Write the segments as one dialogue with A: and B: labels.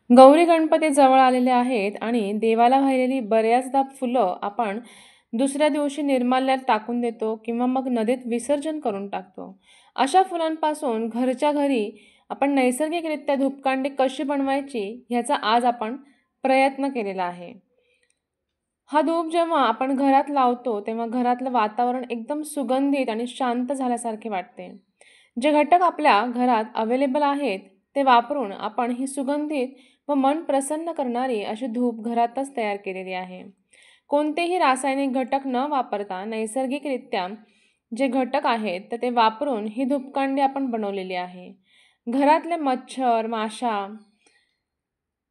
A: गौरी गणपती जवळ आलेले आहेत आणि देवाला वाहिलेली बऱ्याचदा फुलं आपण दुसऱ्या दिवशी निर्माल्यात टाकून देतो किंवा मग नदीत विसर्जन करून टाकतो. अशा फुलांपासून घरच्या घरी आपण नैसर्गिकरित्या धूपकांडी कशी बनवायची ह्याचा आज आपण प्रयत्न केलेला आहे. हा धूप जेव्हा आपण घरात लावतो तेव्हा घरातलं वातावरण एकदम सुगंधित आणि शांत झाल्यासारखे वाटते. जे घटक आपल्या घरात अवेलेबल आहेत ते वापरून आपण ही सुगंधित व मन प्रसन्न करणारी अशी धूप घरातच तयार केलेली आहे. कोणतेही रासायनिक घटक न वापरता नैसर्गिकरित्या जे घटक आहेत तर ते वापरून ही धूपकांडी आपण बनवलेली आहे. घरातले मच्छर, माशा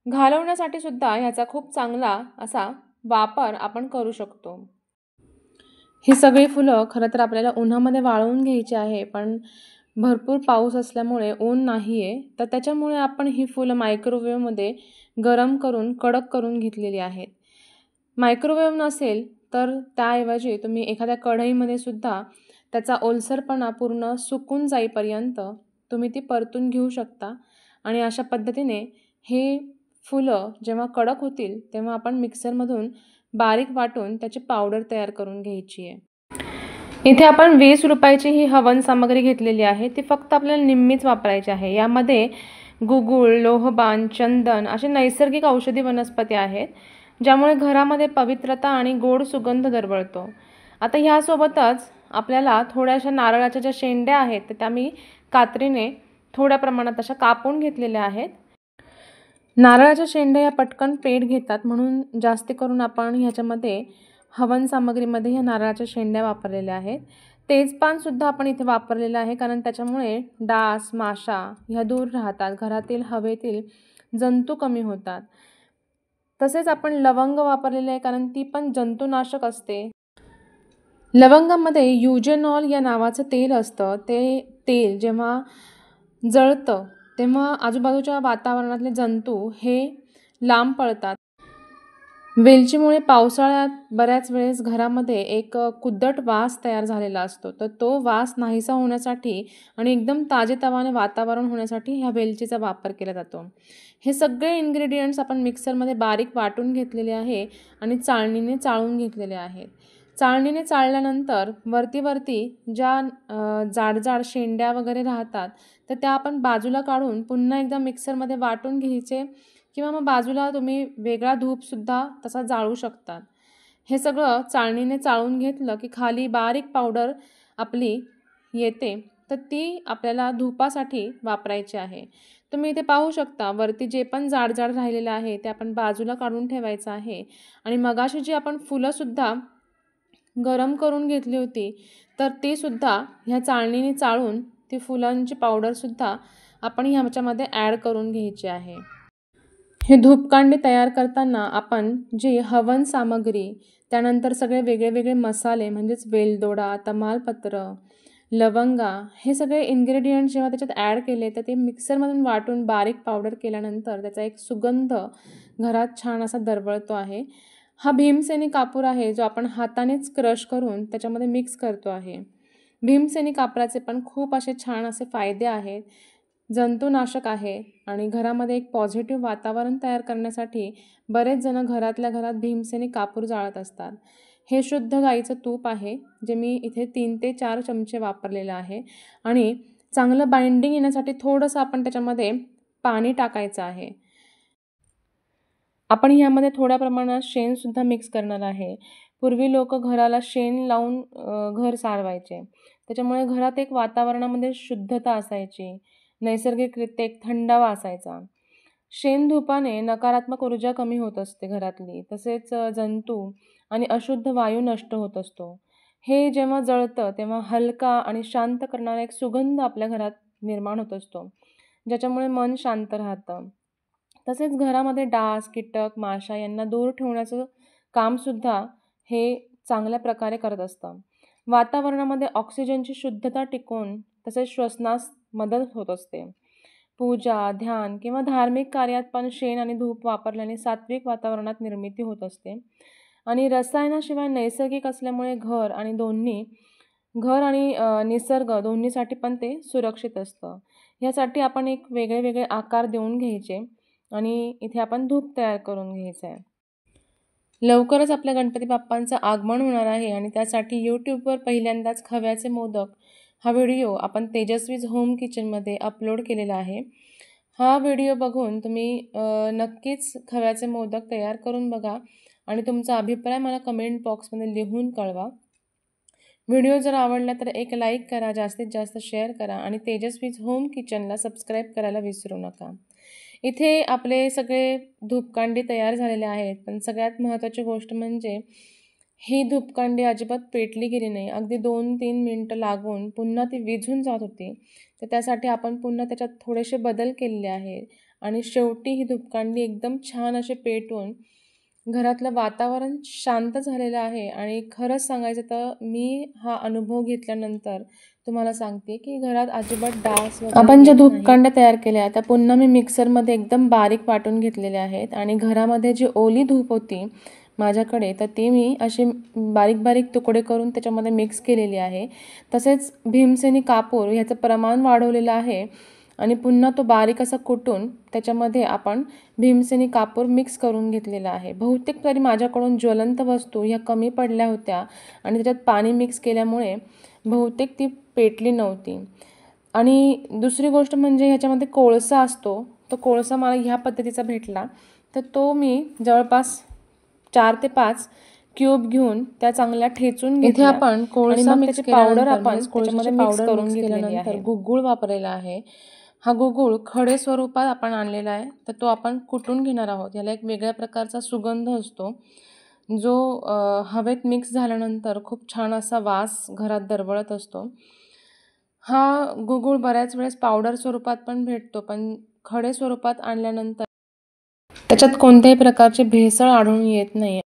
A: घालवण्यासाठी सुद्धा ह्याचा खूप चांगला असा वापर आपण करू शकतो. ही सगळी फुलं खरं तर आपल्याला उन्हामध्ये वाळवून घ्यायची आहे, पण भरपूर पाऊस असल्यामुळे ऊन नाही आहे, तर त्याच्यामुळे आपण ही फुलं मायक्रोवेव्हमध्ये गरम करून कडक करून घेतलेली आहेत. मायक्रोवेव्ह नसेल तर त्याऐवजी तुम्ही एखाद्या कढईमध्ये सुद्धा त्याचा ओलसरपणा पूर्ण सुकून जाईपर्यंत तुम्ही ती परतून घेऊ शकता आणि अशा पद्धतीने हे फुलं जेव्हा कडक होतील तेव्हा आपण मिक्सरमधून बारीक वाटून त्याची पावडर तयार करून घ्यायची आहे. इथे आपण 20 रुपयाची ही हवन सामग्री घेतलेली आहे. ती फक्त आपल्याला निम्मीच वापरायची आहे. यामध्ये गुगुळ, लोहबान, चंदन असे नैसर्गिक औषधी वनस्पती आहेत, ज्यामुळे घरामध्ये पवित्रता आणि गोड सुगंध दरवळतो. आता ह्यासोबतच आपल्याला थोड्याशा नारळाच्या ज्या शेंड्या आहेत तर त्या मी कात्रीने थोड्या प्रमाणात अशा कापून घेतलेल्या आहेत. नारळाच्या शेंड्या या पटकन पेट घेतात म्हणून जास्त करून आपण ह्याच्यामध्ये हवन सामग्रीमध्ये ह्या नारळाच्या शेंड्या वापरलेल्या आहेत. तेजपानसुद्धा आपण इथे वापरलेलं आहे, कारण त्याच्यामुळे डास, माशा ह्या दूर राहतात, घरातील हवेतील जंतू कमी होतात. तसेच आपण लवंग वापरलेले आहे, कारण ती पण जंतुनाशक असते. लवंगामध्ये युजेनॉल या नावाचं तेल असतं. ते तेल जेव्हा जळतं तेव्हा आजूबाजूच्या वातावरणातले जंतू हे लांब पळतात. वेलचीमुळे पावसाळ्यात बऱ्याच वेळेस घरामध्ये एक कुदट वास तयार झालेला असतो, तर तो वास नाहीसा होण्यासाठी आणि एकदम ताजेतवाने वातावरण होण्यासाठी ह्या वेलचीचा वापर केला जातो. हे सगळे इन्ग्रेडियंट्स आपण मिक्सरमध्ये बारीक वाटून घेतलेले आहे आणि चाळणीने चाळून घेतलेले आहेत. चाळणीने चाळल्यानंतर वरती ज्या जाड जाड शेंड्या वगैरे राहतात तर त्या आपण बाजूला काढून पुन्हा एकदा मिक्सरमध्ये वाटून घ्यायचे किंवा मग बाजूला तुम्ही वेगळा धूपसुद्धा तसा जाळू शकतात. हे सगळं चाळणीने चाळून घेतलं की खाली बारीक पावडर आपली येते, तर ती आपल्याला धूपासाठी वापरायची आहे. तुम्ही इथे पाहू शकता वरती जे पण जाड जाड राहिलेलं आहे ते आपण बाजूला काढून ठेवायचं आहे आणि मगाशी जी आपण फुलंसुद्धा गरम करून घेतली होती तर ती सुद्धा ह्या चाळणीने चाळून ती फुलांची पावडरसुद्धा आपण ह्याच्यामध्ये ॲड करून घ्यायची आहे. हे धूपकांडी तयार करताना आपण जी हवन सामग्री, त्यानंतर सगळे वेगळे वेगळे मसाले म्हणजेच वेलदोडा, तमालपत्र, लवंगा हे सगळे इन्ग्रेडियंट्स जेव्हा त्याच्यात ॲड केले तर ते मिक्सरमधून वाटून बारीक पावडर केल्यानंतर त्याचा एक सुगंध घरात छान असा दरवळतो आहे. हा भीमसेनी कापूर आहे जो आपण हातानेच क्रश करून त्याच्यामध्ये मिक्स करतो आहे. भीमसेनी कापराचे पण खूप असे छान असे फायदे आहेत. जंतुनाशक आहे आणि घरामध्ये एक पॉझिटिव्ह वातावरण तयार करण्यासाठी बरेच जण घरातल्या घरात भीमसेनी कापूर जाळत असतात. हे शुद्ध गाईचं तूप आहे, जे मी इथे 3 ते 4 चमचे वापरलेलं आहे आणि चांगलं बाइंडिंग येण्यासाठी थोडंसं आपण त्याच्यामध्ये पाणी टाकायचं आहे. आपण ह्यामध्ये थोड्या प्रमाणात शेणसुद्धा मिक्स करणार आहे. पूर्वी लोकं घराला शेण लावून घर सारवायचे. त्याच्यामुळे घरात एक वातावरणामध्ये शुद्धता असायची. नैसर्गिकरित्या एक थंडावा असायचा. शेणधुपाने नकारात्मक ऊर्जा कमी होत असते घरातली. तसेच जंतू आणि अशुद्ध वायू नष्ट होत असतो. हे जेव्हा जळतं तेव्हा हलका आणि शांत करणारा एक सुगंध आपल्या घरात निर्माण होत असतो, ज्याच्यामुळे मन शांत राहतं. तसेच घरामध्ये डास, कीटक, माशा यांना दूर ठेवण्याचं कामसुद्धा हे चांगल्या प्रकारे करत असतं. वातावरणामध्ये ऑक्सिजनची शुद्धता टिकवून तसेच श्वसनास मदत होत असते. पूजा, ध्यान किंवा धार्मिक कार्यात पण शेण आणि धूप वापरल्याने सात्विक वातावरणात निर्मिती होत असते आणि रसायनाशिवाय नैसर्गिक असल्यामुळे घर आणि निसर्ग दोन्हीसाठी पण ते सुरक्षित असतं. यासाठी आपण एक वेगळे वेगळे आकार देऊन घ्यायचे आणि इथे आपण धूप तयार करून घ्यायचं आहे. लवकरच आपल्या गणपती बाप्पांचं आगमन होणार आहे आणि त्यासाठी यूट्यूबवर पहिल्यांदाच खव्याचे मोदक हा व्हिडिओ आपण तेजस्वीज होम किचनमध्ये अपलोड केलेला आहे. हा व्हिडिओ बघून तुम्ही नक्कीच खव्याचे मोदक तयार करून बघा आणि तुमचा अभिप्राय मला कमेंट बॉक्समध्ये लिहून कळवा. व्हिडिओ जर आवडला तर एक लाईक करा, जास्तीत जास्त शेअर करा आणि तेजस्वीज होम किचनला सबस्क्राईब करायला विसरू नका. इथे आपले सगळे धूपकांडी तयार झालेले आहेत, पण सगळ्यात महत्त्वाची गोष्ट म्हणजे ही धूपकांडी अजिबात पेटली गेली नाही. अगदी 2-3 मिनटं लागून पुन्हा ती विझून जात होती. तर त्यासाठी आपण पुन्हा त्याच्यात थोडेसे बदल केलेले आहेत आणि शेवटी ही धूपकांडी एकदम छान असे पेटून घरातलं वातावरण शांत झालेलं आहे. आणि खरंच सांगायचं तर मी हा अनुभव घेतल्यानंतर तुम्हाला सांगते की घरात अजिबात डास आपण ज्या धूपकांड्या तयार केल्या त्या पुन्हा मी मिक्सरमध्ये एकदम बारीक वाटून घेतलेल्या आहेत आणि घरामध्ये जी ओली धूप होती माझ्याकडे तर ती मी असे बारीक बारीक तुकडे करून त्याच्यामध्ये मिक्स केलेली आहे. तसेच भीमसेनी कापूर ह्याचं प्रमाण वाढवलेलं आहे आणि पुन्हा तो बारीक असा कुटून त्याच्यामध्ये आपण भीमसेनी कापूर मिक्स करून घेतलेला आहे. बहुतेक तरी माझ्याकडून ज्वलंत वस्तू ह्या कमी पडल्या होत्या आणि त्याच्यात पाणी मिक्स केल्यामुळे बहुतेक ती पेटली नव्हती. आणि दुसरी गोष्ट म्हणजे ह्याच्यामध्ये कोळसा असतो, तो कोळसा मला ह्या पद्धतीचा भेटला तर तो मी जवळपास 4 ते 5 क्यूब घेऊन त्या चांगल्या ठेचून घेतल्या. इथे आपण कोळसा मिक्स पावडर आपण त्याच्यामध्ये मिक्स करून घेतलेली आहे. गुगुळ वापरलेला आहे. हा गुगुळ खडे स्वरूपात आपण आणलेला आहे तर तो आपण कुटून घेणार आहोत. याला एक वेगळ्या प्रकारचा सुगंध असतो जो हवेत मिक्स झाल्यानंतर खूप छान असा वास घरात दरवळत असतो. हा गुगुळ बऱ्याच वेळेस पावडर स्वरूपात पण भेटतो, पण खडे स्वरूपात आणल्यानंतर त्याच्यात कोणत्याही प्रकारची भेसळ आढळून येत नाही.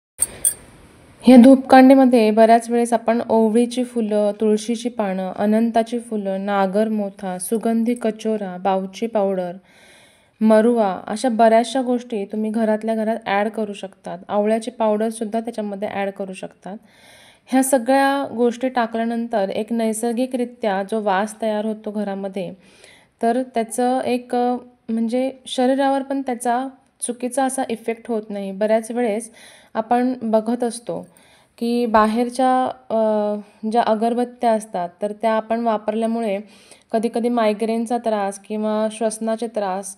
A: ह्या धूपकांडीमध्ये बऱ्याच वेळेस आपण ओवळीची फुलं, तुळशीची पानं, अनंताची फुलं, नागरमोथा, सुगंधी कचोरा, बावची पावडर, मरुवा अशा बऱ्याचशा गोष्टी तुम्ही घरातल्या घरात ॲड करू शकतात. आवळ्याची पावडरसुद्धा त्याच्यामध्ये ॲड करू शकतात. ह्या सगळ्या गोष्टी टाकल्यानंतर एक नैसर्गिकरित्या जो वास तयार होतो घरामध्ये तर त्याचं एक म्हणजे शरीरावर पण त्याचा चुकीचा असा इफेक्ट होत नाही. बऱ्याच वेळेस आपण बघत असतो की बाहेरच्या ज्या अगरबत्त्या असतात तर त्या आपण वापरल्यामुळे कधीकधी मायग्रेनचा त्रास किंवा श्वसनाचे त्रास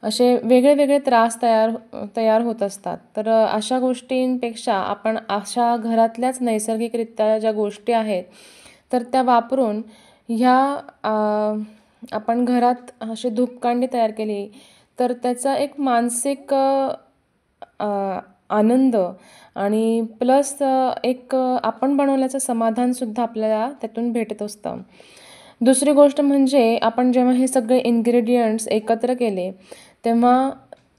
A: असे वेगळे वेगळे त्रास तयार होत असतात. तर अशा गोष्टींपेक्षा आपण अशा घरातल्याच नैसर्गिकरित्या ज्या गोष्टी आहेत तर त्या वापरून ह्या आपण घरात अशी धूपकांडी तयार केली तर त्याचा एक मानसिक आनंद आणि प्लस एक आपण बनवल्याचं समाधानसुद्धा आपल्याला त्यातून भेटत असतं. दुसरी गोष्ट म्हणजे आपण जेव्हा हे सगळे इन्ग्रेडियंट्स एकत्र केले तेव्हा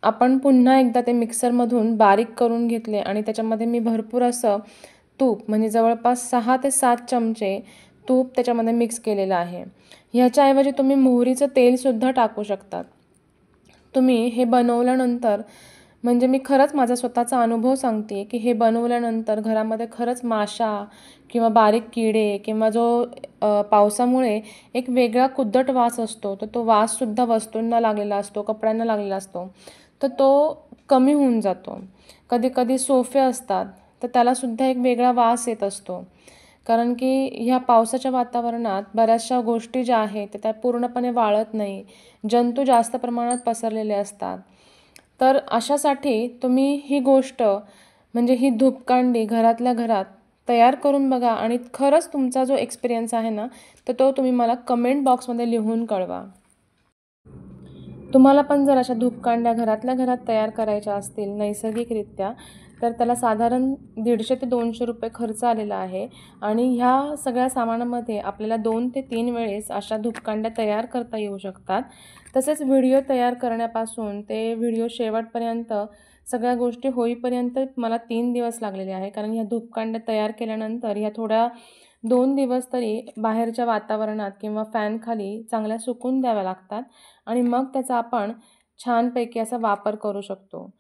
A: आपण पुन्हा एकदा ते मिक्सरमधून बारीक करून घेतले आणि त्याच्यामध्ये मी भरपूर असं तूप म्हणजे जवळपास 6 ते 7 चमचे तूप त्याच्यामध्ये मिक्स केलेलं आहे. ह्याच्याऐवजी तुम्ही मोहरीचं तेलसुद्धा टाकू शकतात. तुम्ही हे बनवल्यानंतर म्हणजे मी खरंच माझा स्वतःचा अनुभव सांगते की हे बनवल्यानंतर घरामध्ये खरंच माशा किंवा बारीक किडे किंवा जो पावसामुळे एक वेगळा कुद्धट वास असतो तर तो वाससुद्धा वस्तूंना लागलेला असतो, कपड्यांना लागलेला असतो तर तो कमी होऊन जातो. कधीकधी सोफे असतात तर त्यालासुद्धा एक वेगळा वास येत असतो कारण की ह्या पावसाच्या वातावरणात बऱ्याचशा गोष्टी ज्या आहेत त्या पूर्णपणे वाळत नाही, जंतू जास्त प्रमाणात पसरलेले असतात. तर अशासाठी तुम्ही ही गोष्ट म्हणजे ही धूपकांडी घरातल्या घरात तयार करून बघा आणि खरंच तुमचा जो एक्सपिरियन्स आहे ना तर तो तुम्ही मला कमेंट बॉक्समध्ये लिहून कळवा. तुम्हाला पण जर अशा धूपकांड्या घरातल्या घरात तयार करायच्या असतील नैसर्गिकरित्या तर त्याला साधारण 150 ते 200 रुपये खर्च आलेला आहे आणि ह्या सगळ्या सामानामध्ये आपल्याला 2 ते 3 वेळेस अशा धूपकांड्या तयार करता येऊ शकतात. तसेच व्हिडिओ तयार करण्यापासून ते व्हिडिओ शेवटपर्यंत सगळ्या गोष्टी होईपर्यंत मला 3 दिवस लागलेले आहे कारण ह्या धूपकांड्या तयार केल्यानंतर ह्या थोड्या 2 दिवस तरी बाहेरच्या वातावरणात किंवा फॅनखाली चांगल्या सुकून द्याव्या लागतात आणि मग त्याचा आपण छानपैकी असा वापर करू शकतो.